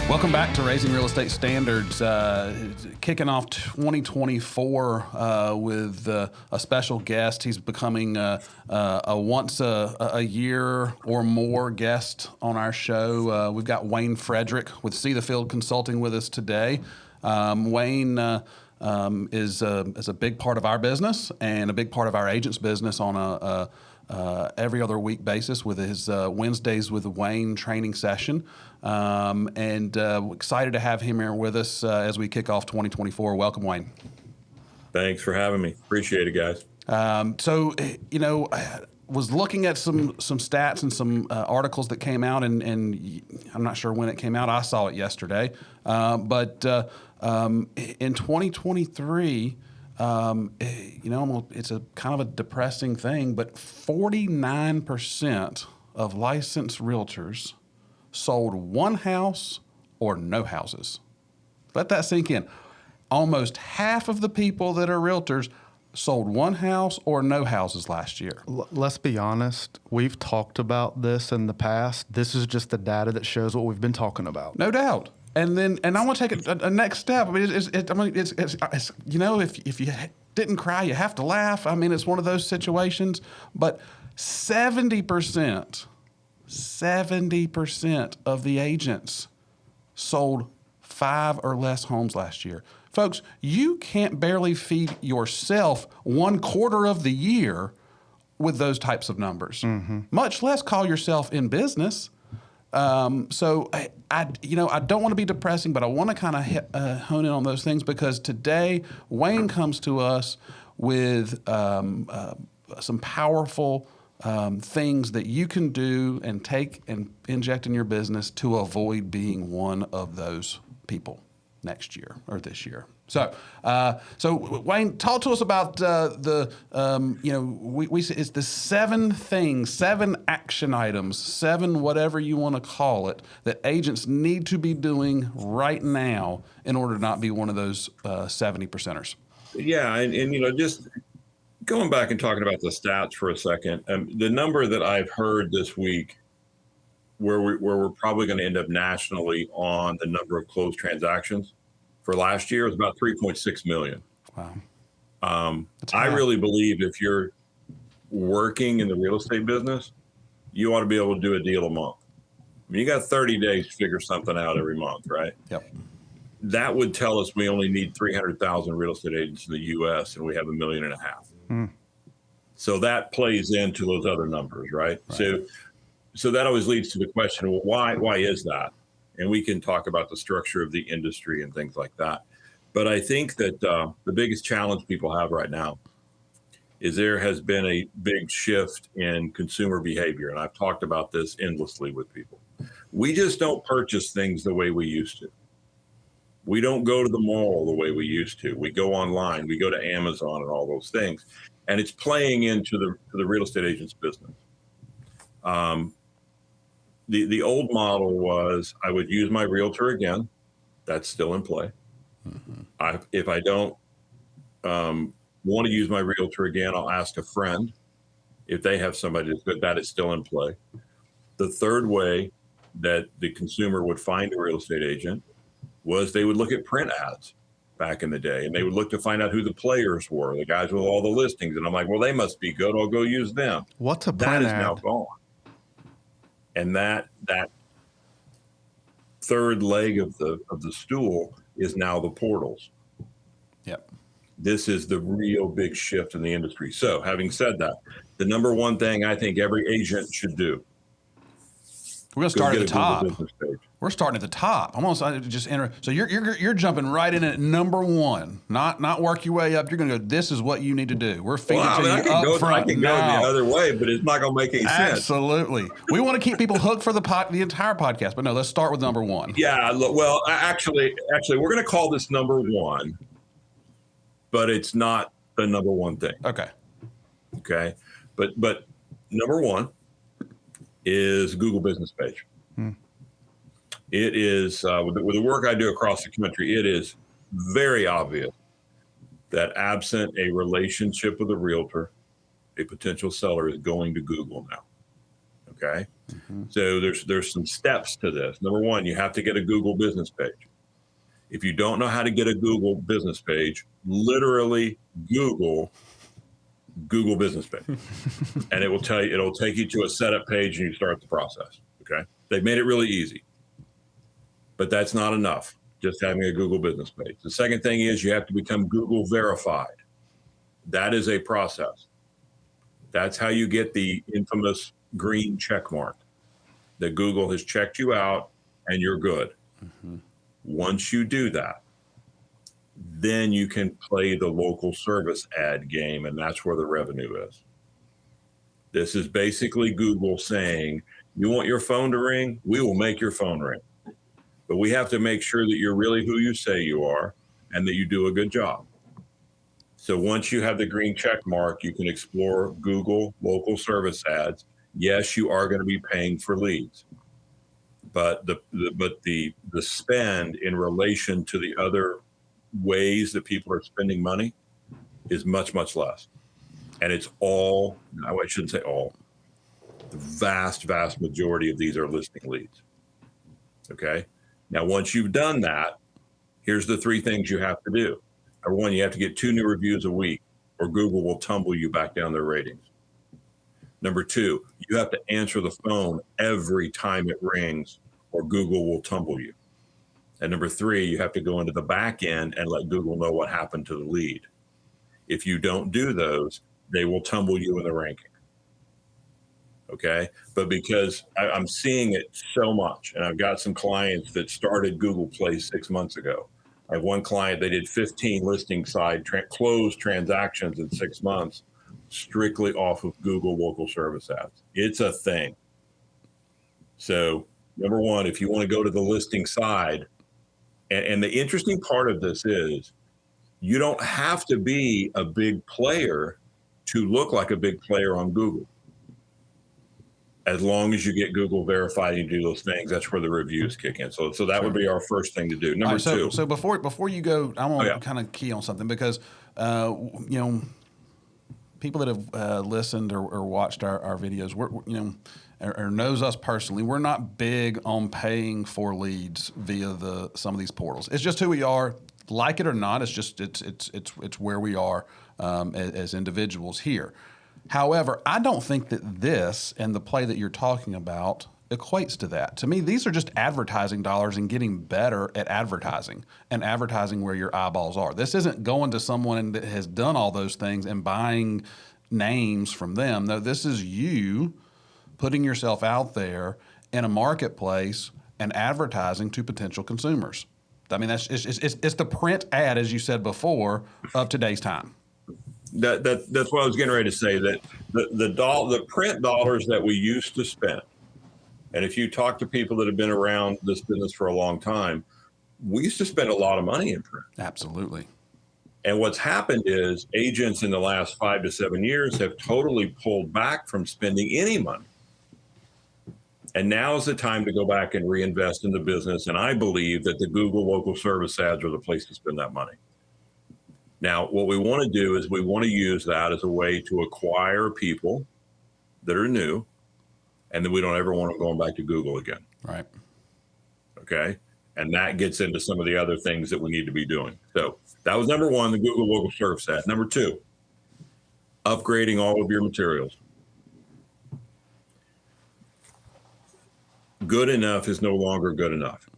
Welcome back to Raising Real Estate Standards, kicking off 2024 with a special guest. He's becoming a once a year or more guest on our show. We've got Wayne Fredrick with See the Field Consulting with us today. Wayne is a big part of our business and a big part of our agents' business on a every other week basis with his Wednesdays with Wayne training session. Excited to have him here with us as we kick off 2024. Welcome, Wayne. Thanks for having me. Appreciate it, guys. I was looking at some stats and some articles that came out, and I'm not sure when it came out. I saw it yesterday. But in 2023, it's a kind of a depressing thing, but 49% of licensed realtors sold one house or no houses. Let that sink in. Almost half of the people that are realtors sold one house or no houses last year. Let's be honest. We've talked about this in the past. This is just the data that shows what we've been talking about. No doubt. And I want to take a next step. I mean, it's if you didn't cry, you have to laugh. I mean, it's one of those situations. But 70% of the agents sold 5 or less homes last year. Folks, you can't barely feed yourself 1/4 of the year with those types of numbers, much less call yourself in business. So I don't want to be depressing, but I want to kind of hone in on those things because today Wayne comes to us with some powerful things that you can do and take and inject in your business to avoid being one of those people next year or this year. So Wayne, talk to us about it's the 7 things, 7 action items, 7 whatever you want to call it, that agents need to be doing right now in order to not be one of those 70%ers. Yeah, and just going back and talking about the stats for a second, the number that I've heard this week, where we're probably going to end up nationally on the number of closed transactions for last year, is about 3.6 million. Wow. I really believe if you're working in the real estate business, you ought to be able to do a deal a month. I mean, you got 30 days to figure something out every month, right? Yep. That would tell us we only need 300,000 real estate agents in the U.S. and we have 1.5 million. So that plays into those other numbers, right? So that always leads to the question, well, why is that? And we can talk about the structure of the industry and things like that. But I think that the biggest challenge people have right now is there has been a big shift in consumer behavior. And I've talked about this endlessly with people. We just don't purchase things the way we used to. We don't go to the mall the way we used to. We go online, we go to Amazon and all those things. And it's playing into the real estate agent's business. The old model was I would use my realtor again. That's still in play. If I don't want to use my realtor again, I'll ask a friend if they have somebody that's good. That is still in play. The third way that the consumer would find a real estate agent was they would look at print ads back in the day, and they would look to find out who the players were, the guys with all the listings. And I'm like, well, they must be good. I'll go use them. What's a print ad? That is now gone. And that third leg of the stool is now the portals. Yep. This is the real big shift in the industry. So having said that, the number one thing I think every agent should do. We're going to start at the top. We're starting at the top. I'm almost just enter. So you're jumping right in at number one. Not work your way up. You're going to go. This is what you need to do. We're feeding to you up front. I can go the other way, but it's not going to make any sense. Absolutely. We want to keep people hooked for the entire podcast, but no. Let's start with number one. Yeah. Well, actually, we're going to call this number one, but it's not the number one thing. Okay. But number one is Google Business Page. It is, with the work I do across the country, it is very obvious that absent a relationship with a realtor, a potential seller is going to Google now. Okay. So there's some steps to this. Number one, you have to get a Google business page. If you don't know how to get a Google business page, literally Google business page. And it'll take you to a setup page and you start the process. Okay. They've made it really easy. But that's not enough, just having a Google business page. The second thing is you have to become Google verified. That is a process. That's how you get the infamous green check mark that Google has checked you out and you're good. Once you do that, then you can play the local service ad game, and that's where the revenue is. This is basically Google saying, you want your phone to ring? We will make your phone ring. But we have to make sure that you're really who you say you are and that you do a good job. So once you have the green check mark, you can explore Google local service ads. Yes, you are going to be paying for leads, but the spend in relation to the other ways that people are spending money is much, much less. And it's all, I shouldn't say all, the vast, vast majority of these are listing leads. Okay. Now, once you've done that, here's the three things you have to do. Number one, you have to get 2 new reviews a week or Google will tumble you back down their ratings. Number 2, you have to answer the phone every time it rings or Google will tumble you. And number 3, you have to go into the back end and let Google know what happened to the lead. If you don't do those, they will tumble you in the ranking. Okay. But because I'm seeing it so much, and I've got some clients that started Google Play 6 months ago. I have one client, they did 15 listing side closed transactions in 6 months, strictly off of Google local service ads. It's a thing. So number one, if you want to go to the listing side, and the interesting part of this is you don't have to be a big player to look like a big player on Google. As long as you get Google verified and you do those things, that's where the reviews kick in. So that would be our first thing to do. Number two. So before you go, I want to kind of key on something because people that have listened or watched our videos, or knows us personally, we're not big on paying for leads via some of these portals. It's just who we are. Like it or not, it's just it's where we are as individuals here. However, I don't think that this and the play that you're talking about equates to that. To me, these are just advertising dollars and getting better at advertising and advertising where your eyeballs are. This isn't going to someone that has done all those things and buying names from them. No, this is you putting yourself out there in a marketplace and advertising to potential consumers. I mean, it's the print ad, as you said before, of today's time. That's what I was getting ready to say, that the print dollars that we used to spend, and if you talk to people that have been around this business for a long time, we used to spend a lot of money in print. Absolutely. And what's happened is agents in the last 5 to 7 years have totally pulled back from spending any money. And now is the time to go back and reinvest in the business. And I believe that the Google local service ads are the place to spend that money. Now, what we want to do is we want to use that as a way to acquire people that are new, and then we don't ever want them going back to Google again. Right. Okay. And that gets into some of the other things that we need to be doing. So that was number one, the Google local service ad. Number 2, upgrading all of your materials. Good enough is no longer good enough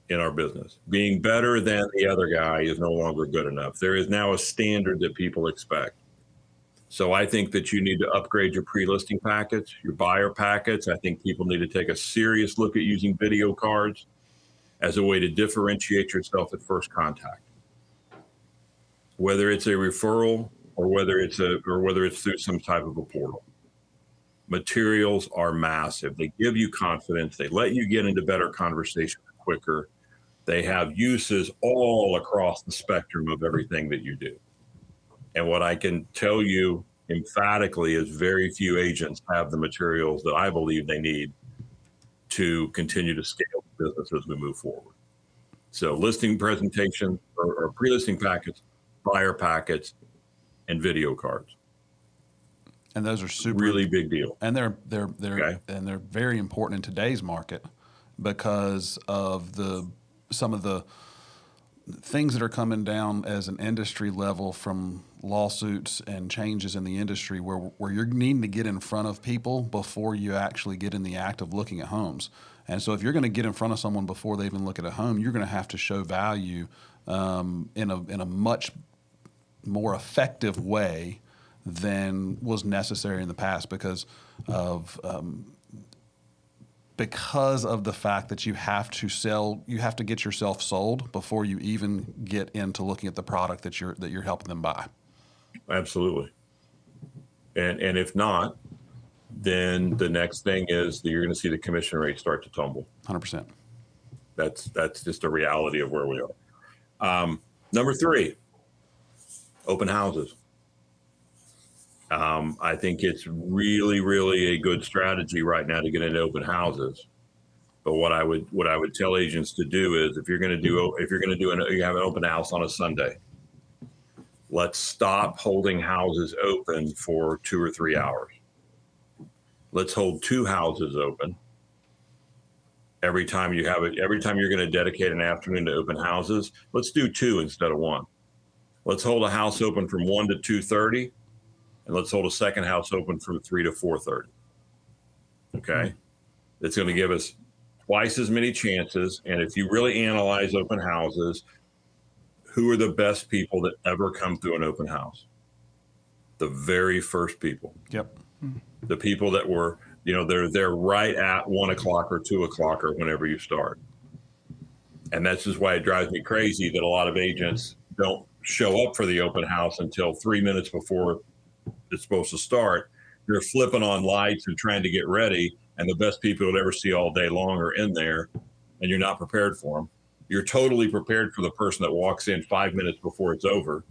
in our business. Being better than the other guy is no longer good enough. There is now a standard that people expect. So I think that you need to upgrade your pre-listing packets, your buyer packets. I think people need to take a serious look at using video cards as a way to differentiate yourself at first contact. Whether it's a referral or whether it's through some type of a portal. Materials are massive. They give you confidence. They let you get into better conversations quicker. They have uses all across the spectrum of everything that you do. And what I can tell you emphatically is very few agents have the materials that I believe they need to continue to scale the business as we move forward. So listing presentation or pre-listing packets, buyer packets, and video cards. And those are super Really big deal. and they're Okay. and they're very important in today's market because of some of the things that are coming down as an industry level from lawsuits and changes in the industry where you're needing to get in front of people before you actually get in the act of looking at homes. And so if you're going to get in front of someone before they even look at a home, you're going to have to show value in a much more effective way than was necessary in the past because of the fact that you have to get yourself sold before you even get into looking at the product that you're helping them buy. Absolutely. And if not, then the next thing is that you're going to see the commission rate start to tumble. 100%. That's just a reality of where we are. Number 3, open houses. I think it's really, really a good strategy right now to get into open houses. But what I would tell agents to do is, if you're going to you have an open house on a Sunday, let's stop holding houses open for 2 or 3 hours. Let's hold 2 houses open. Every time you're going to dedicate an afternoon to open houses, let's do 2 instead of 1. Let's hold a house open from 1 to 2:30. And let's hold a second house open from 3 to 4:30. Okay. It's going to give us twice as many chances. And if you really analyze open houses, who are the best people that ever come through an open house? The very first people. Yep. The people that were, they're right at 1 o'clock or 2 o'clock or whenever you start. And that's just why it drives me crazy that a lot of agents don't show up for the open house until 3 minutes before it's supposed to start. You're flipping on lights and trying to get ready, and the best people you'll ever see all day long are in there, and you're not prepared for them. You're totally prepared for the person that walks in 5 minutes before it's over,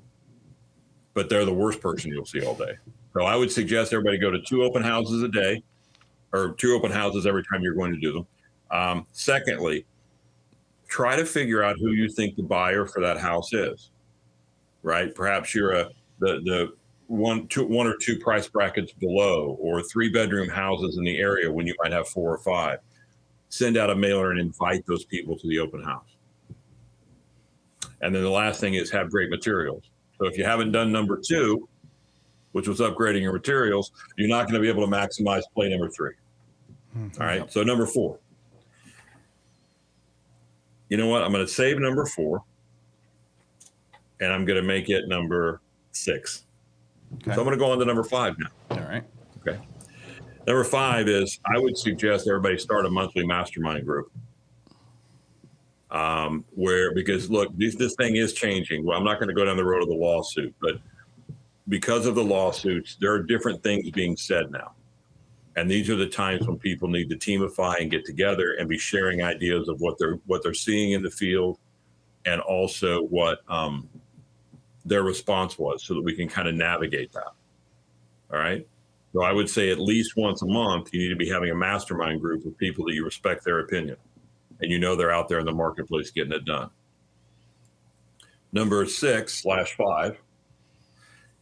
but they're the worst person you'll see all day. So I would suggest everybody go to 2 open houses a day, or 2 open houses every time you're going to do them. Secondly, try to figure out who you think the buyer for that house is, right? Perhaps you're the one or two price brackets below, or 3-bedroom houses in the area when you might have 4 or 5. Send out a mailer and invite those people to the open house. And then the last thing is have great materials. So if you haven't done number 2, which was upgrading your materials, you're not going to be able to maximize play number 3. All right. So number 4. You know what? I'm going to save number 4, and I'm going to make it number 6. Okay. So I'm going to go on to number 5 now. All right. Okay. Number 5 is, I would suggest everybody start a monthly mastermind group. Because look, this thing is changing. Well, I'm not going to go down the road of the lawsuit, but because of the lawsuits, there are different things being said now. And these are the times when people need to teamify and get together and be sharing ideas of what they're seeing in the field, and also what their response was, so that we can kind of navigate that. All right. So I would say at least once a month, you need to be having a mastermind group with people that you respect their opinion, and they're out there in the marketplace getting it done. Number 6/5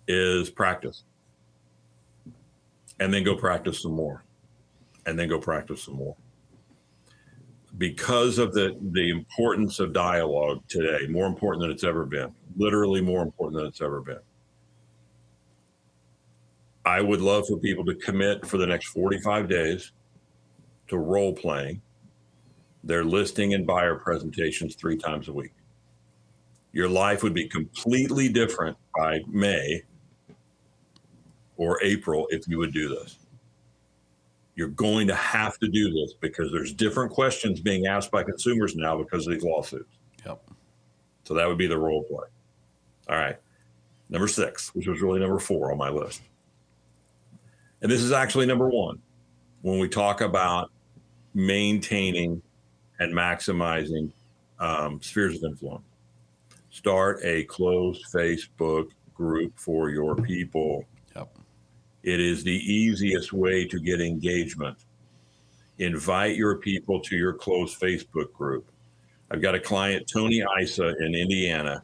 is practice. And then go practice some more. And then go practice some more. Because of the importance of dialogue today, more important than it's ever been, literally more important than it's ever been. I would love for people to commit for the next 45 days to role playing their listing and buyer presentations 3 times a week. Your life would be completely different by May or April if you would do this. You're going to have to do this because there's different questions being asked by consumers now because of these lawsuits. Yep. So that would be the role play. All right. Number 6, which was really number 4 on my list. And this is actually number 1 when we talk about maintaining and maximizing spheres of influence. Start a closed Facebook group for your people. Yep. It is the easiest way to get engagement. Invite your people to your closed Facebook group. I've got a client, Tony Isa in Indiana,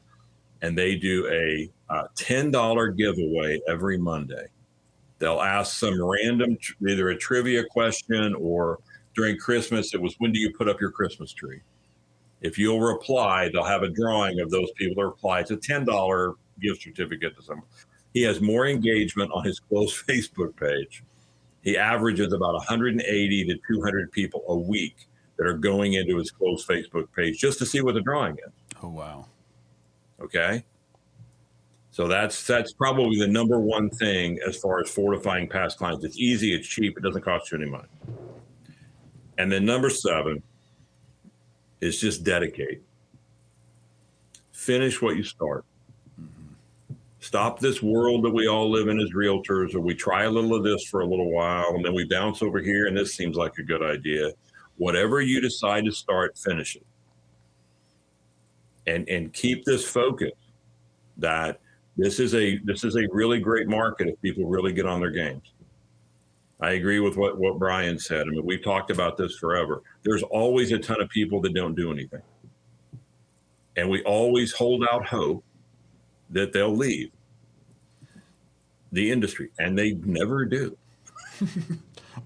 and they do a $10 giveaway every Monday. They'll ask some random, either a trivia question, or during Christmas, it was, when do you put up your Christmas tree? If you'll reply, they'll have a drawing of those people that reply. It's a $10 gift certificate to someone. He has more engagement on his closed Facebook page. He averages about 180 to 200 people a week that are going into his closed Facebook page just to see what the drawing is. Oh, wow. Okay. So that's probably the number one thing as far as fortifying past clients. It's easy, it's cheap, it doesn't cost you any money. And then number 7 is just dedicate. Finish what you start. Stop this world that we all live in as realtors, or we try a little of this for a little while and then we bounce over here and this seems like a good idea. Whatever you decide to start, finish it. And keep this focus that this is a really great market if people really get on their games. I agree with what Brian said. I mean, we've talked about this forever. There's always a ton of people that don't do anything. And we always hold out hope that they'll leave the industry, and they never do.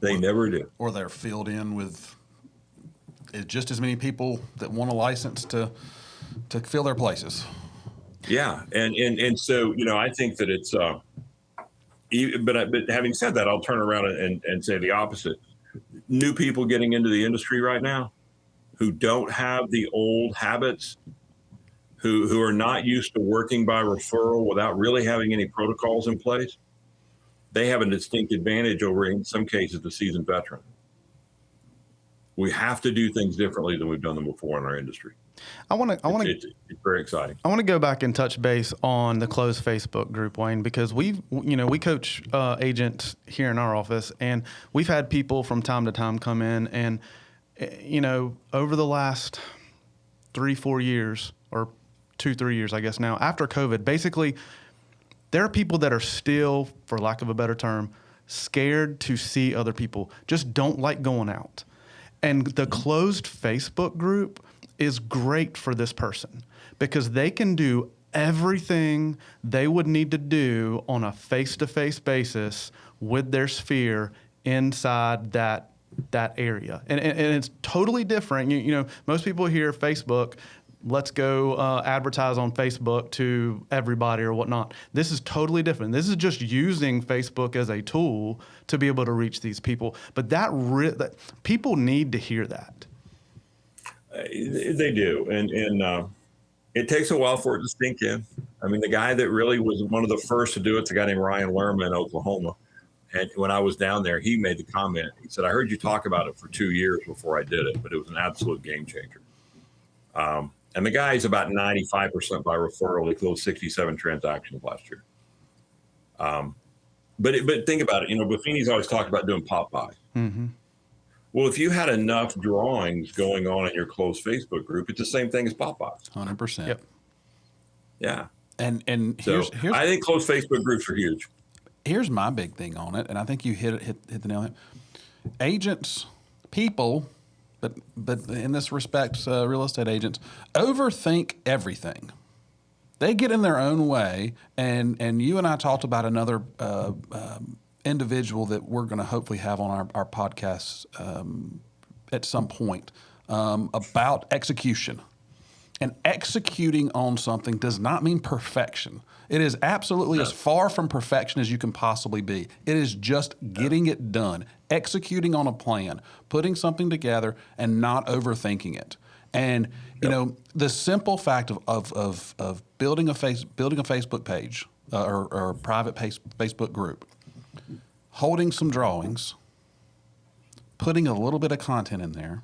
They never do. Or they're filled in with just as many people that want a license to fill their places. Yeah, and so, you know, I think that it's but having said that, I'll turn around and say the opposite. New people getting into the industry right now who don't have the old habits, who are not used to working by referral without really having any protocols in place, they have a distinct advantage over, in some cases, the seasoned veteran. We have to do things differently than we've done them before in our industry. It's very exciting. I want to go back and touch base on the closed Facebook group, Wayne, because we coach agents here in our office, and we've had people from time to time come in, and over the last 3-4 years, or 2-3 years, I guess now, after COVID, basically, there are people that are still, for lack of a better term, scared to see other people, just don't like going out. And the closed Facebook group is great for this person because they can do everything they would need to do on a face-to-face basis with their sphere inside that area. And it's totally different. Most people hear Facebook, let's go advertise on Facebook to everybody or whatnot. This is totally different. This is just using Facebook as a tool to be able to reach these people. But that people need to hear that. They do, and it takes a while for it to sink in. I mean, the guy that really was one of the first to do it's a guy named Ryan Lerman in Oklahoma. And when I was down there, he made the comment. He said, "I heard you talk about it for 2 years before I did it, but it was an absolute game changer." And the guy is about 95% by referral. He closed 67 transactions last year. But think about it. Buffini's always talked about doing pop buys. Mm-hmm. Well, if you had enough drawings going on in your closed Facebook group, it's the same thing as pop buys. 100%. Yep. Yeah. And So here's I think closed Facebook groups are huge. Here's my big thing on it, and I think you hit the nail on it. Agents, people, but in this respect, real estate agents overthink everything. They get in their own way, and you and I talked about another individual that we're going to hopefully have on our podcast at some point about execution. And executing on something does not mean perfection. It is absolutely as far from perfection as you can possibly be. It is just getting it done, executing on a plan, putting something together, and not overthinking it. And the simple fact of building a Facebook page or a private Facebook group, holding some drawings, putting a little bit of content in there,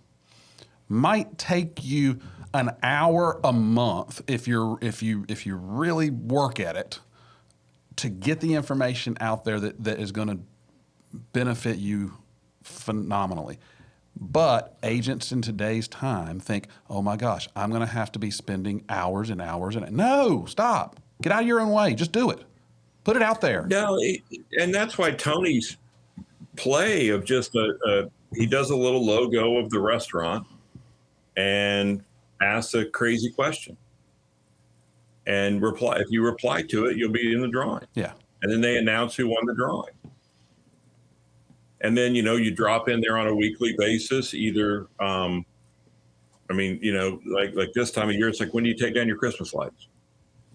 might take you an hour a month if you really work at it to get the information out there that is going to benefit you phenomenally. But agents in today's time think, oh my gosh, I'm going to have to be spending hours and hours no, stop. Get out of your own way. Just do it. Put it out there. No, and that's why Tony's play of just he does a little logo of the restaurant and asks a crazy question. And if you reply to it, you'll be in the drawing. Yeah. And then they announce who won the drawing. And then, you drop in there on a weekly basis, either, like this time of year, it's like, when do you take down your Christmas lights?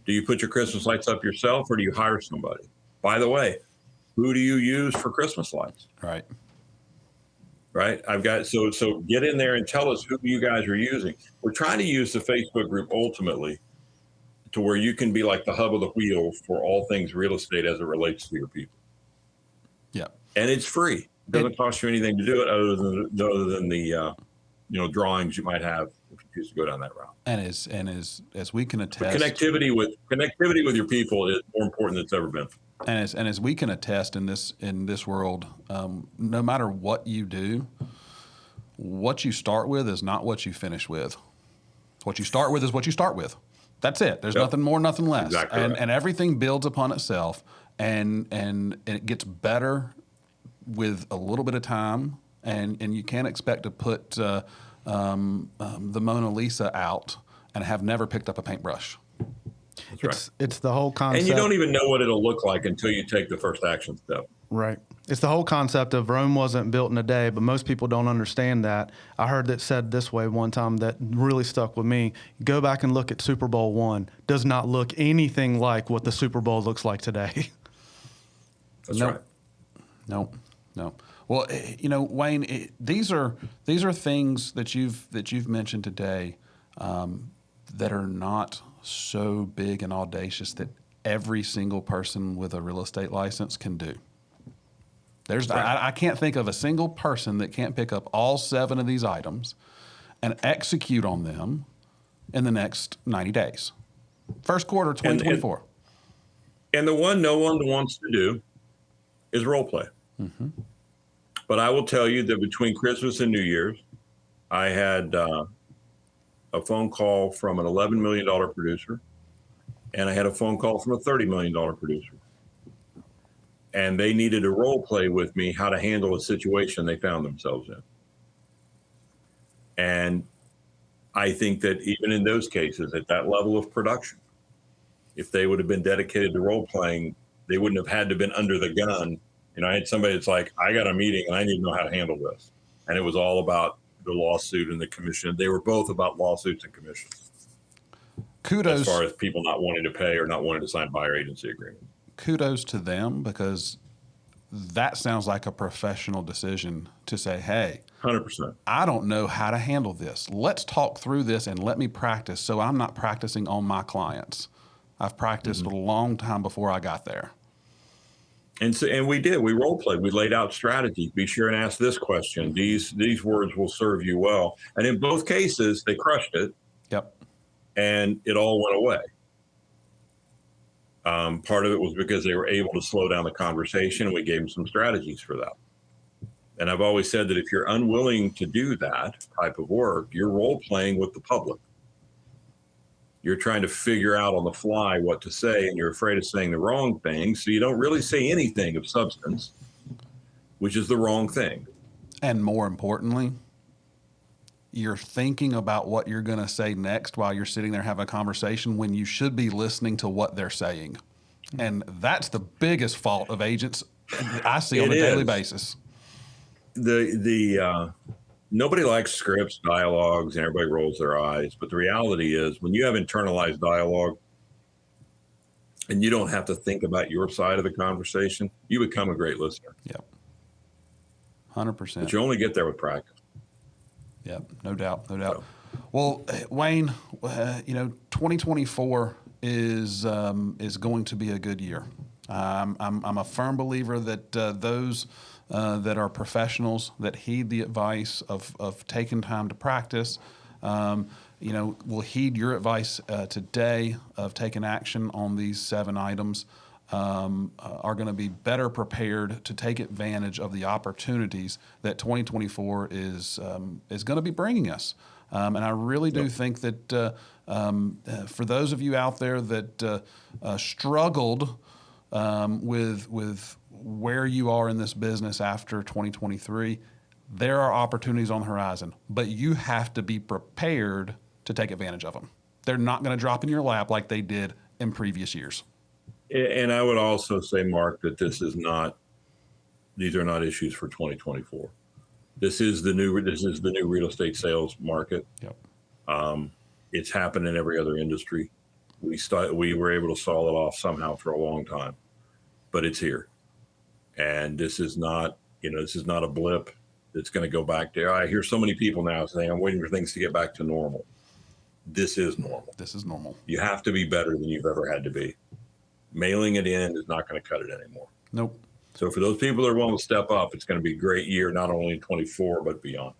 Do you put your Christmas lights up yourself, or do you hire somebody? By the way, who do you use for Christmas lights? Right. Right. I've got, so get in there and tell us who you guys are using. We're trying to use the Facebook group ultimately to where you can be like the hub of the wheel for all things real estate as it relates to your people. Yeah. And it's free. It doesn't cost you anything to do it other than the drawings you might have if you choose to go down that route. And as we can attest, but connectivity with your people is more important than it's ever been. And as we can attest in this world, no matter what you do, what you start with is not what you finish with. What you start with is what you start with. That's it. There's nothing more, nothing less. Exactly right. And everything builds upon itself, and it gets better with a little bit of time. And you can't expect to put the Mona Lisa out and have never picked up a paintbrush. It's the whole concept. And you don't even know what it'll look like until you take the first action step. Right. It's the whole concept of Rome wasn't built in a day, but most people don't understand that. I heard it said this way one time that really stuck with me. Go back and look at Super Bowl I. Does not look anything like what the Super Bowl looks like today. That's right. No. Well, Wayne, these are things that you've mentioned today that are not so big and audacious that every single person with a real estate license can do. I can't think of a single person that can't pick up all 7 of these items and execute on them in the next 90 days. First quarter 2024. And the one no one wants to do is role play. Mm-hmm. But I will tell you that between Christmas and New Year's, I had a phone call from an $11 million producer, and I had a phone call from a $30 million producer. And they needed to role play with me how to handle a situation they found themselves in. And I think that even in those cases, at that level of production, if they would have been dedicated to role playing, they wouldn't have had to been under the gun. I had somebody that's like, I got a meeting and I need to know how to handle this. And it was all about the lawsuit and the commission. They were both about lawsuits and commissions. Kudos. As far as people not wanting to pay or not wanting to sign buyer agency agreement. Kudos to them, because that sounds like a professional decision to say, hey, 100%. I don't know how to handle this. Let's talk through this and let me practice, so I'm not practicing on my clients. I've practiced a long time before I got there. And we did. We role played. We laid out strategies. Be sure and ask this question. These words will serve you well. And in both cases, they crushed it. Yep. And it all went away. Part of it was because they were able to slow down the conversation, and we gave them some strategies for that. And I've always said that if you're unwilling to do that type of work, you're role playing with the public. You're trying to figure out on the fly what to say, and you're afraid of saying the wrong thing. So you don't really say anything of substance, which is the wrong thing. And more importantly, you're thinking about what you're going to say next while you're sitting there having a conversation, when you should be listening to what they're saying. And that's the biggest fault of agents I see on a daily basis. Nobody likes scripts, dialogues, and everybody rolls their eyes. But the reality is, when you have internalized dialogue and you don't have to think about your side of the conversation, you become a great listener. Yep. 100%. But you only get there with practice. Yep. No doubt. Well, Wayne, 2024 is going to be a good year. I'm a firm believer that those that are professionals that heed the advice of taking time to practice, will heed your advice today of taking action on these 7 items, are going to be better prepared to take advantage of the opportunities that 2024 is going to be bringing us. And I really do think that for those of you out there that struggled with where you are in this business after 2023, there are opportunities on the horizon, but you have to be prepared to take advantage of them. They're not going to drop in your lap like they did in previous years. And I would also say, Mark, that this These are not issues for 2024. This is the new real estate sales market. Yep. It's happened in every other industry. We were able to stall it off somehow for a long time, but it's here. And this is not a blip that's going to go back to. I hear so many people now saying, I'm waiting for things to get back to normal. This is normal. This is normal. You have to be better than you've ever had to be. Mailing it in is not going to cut it anymore. Nope. So for those people that are willing to step up, it's going to be a great year, not only in 24, but beyond.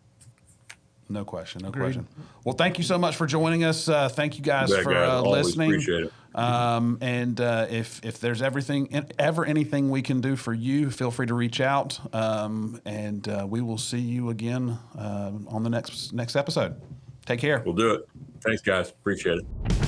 No question. No question. Well, thank you so much for joining us. Thank you guys for Always listening. appreciate it. And if there's ever anything we can do for you, feel free to reach out. And we will see you again on the next episode. Take care. We'll do it. Thanks, guys. Appreciate it.